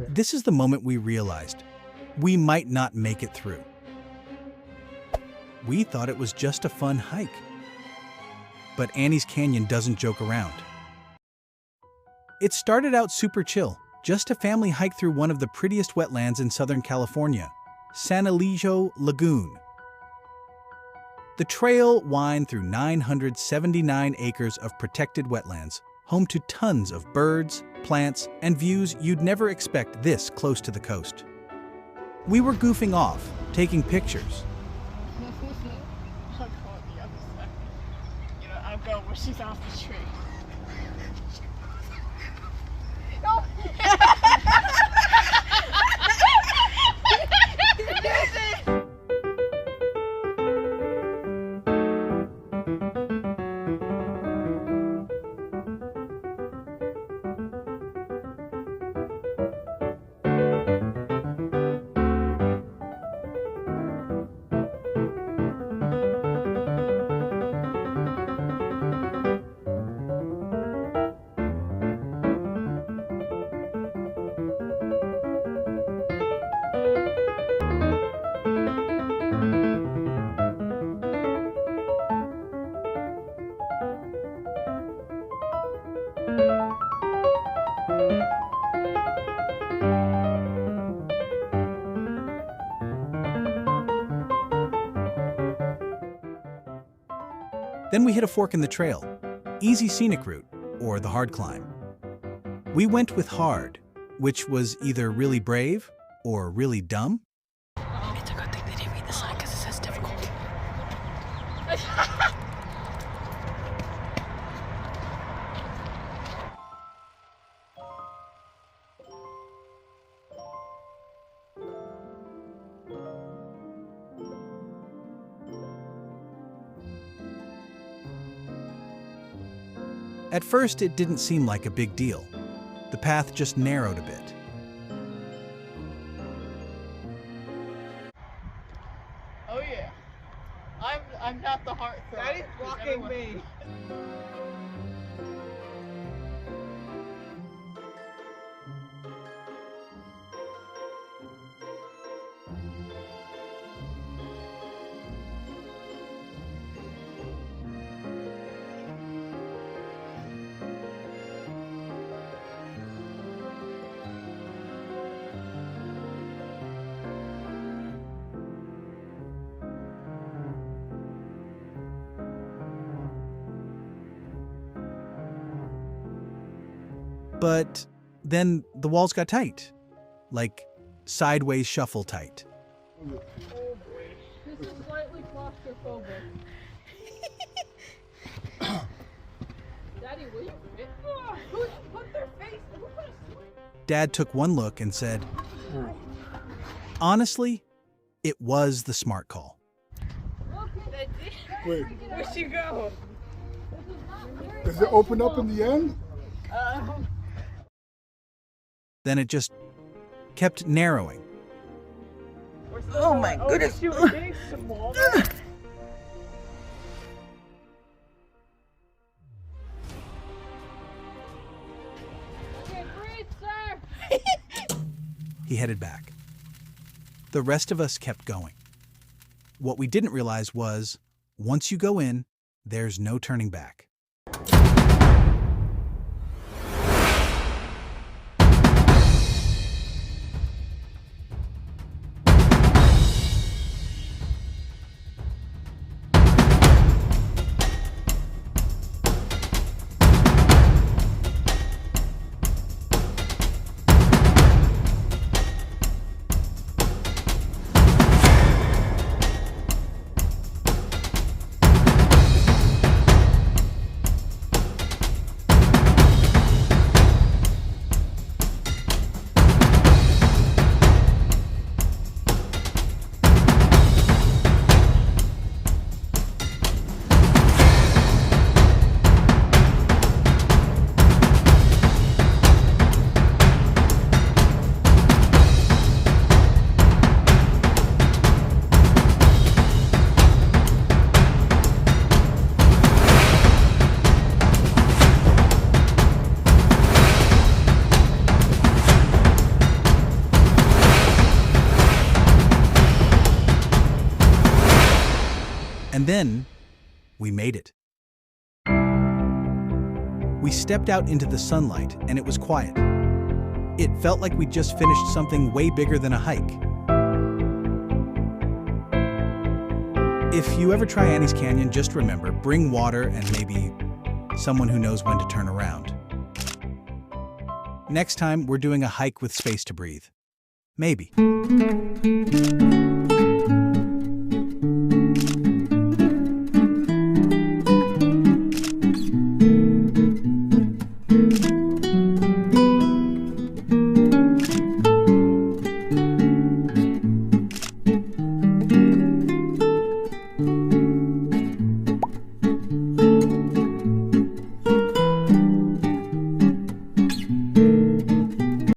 This is the moment we realized we might not make it through. We thought it was just a fun hike. But Annie's Canyon doesn't joke around. It started out super chill, just a family hike through one of the prettiest wetlands in Southern California, San Elijo Lagoon. The trail winds through 979 acres of protected wetlands, home to tons of birds, plants, and views you'd never expect this close to the coast. We were goofing off, taking pictures. I'll go on the other side. I'll go where she's off the tree. No. Then we hit a fork in the trail, easy scenic route, or the hard climb. We went with hard, which was either really brave or really dumb. It's a good thing they didn't read the sign because it says difficult. At first, it didn't seem like a big deal. The path just narrowed a bit. Oh yeah. I'm not the heart thrower. Daddy's blocking me. But then the walls got tight, like sideways shuffle tight. Oh boy. This is slightly claustrophobic. Daddy, will you fit? Who put their face? Who put a swing? Dad took one look and said, honestly, it was the smart call. Okay. Wait, Where'd she go? does it open up in the end? Then it just kept narrowing. Oh my goodness. She was getting smaller. Okay, breathe, sir. He headed back. The rest of us kept going. What we didn't realize was, once you go in, there's no turning back. then we made it. We stepped out into the sunlight and it was quiet. It felt like we'd just finished something way bigger than a hike. If you ever try Annie's Canyon, just remember, bring water and maybe someone who knows when to turn around. Next time, we're doing a hike with space to breathe. Maybe.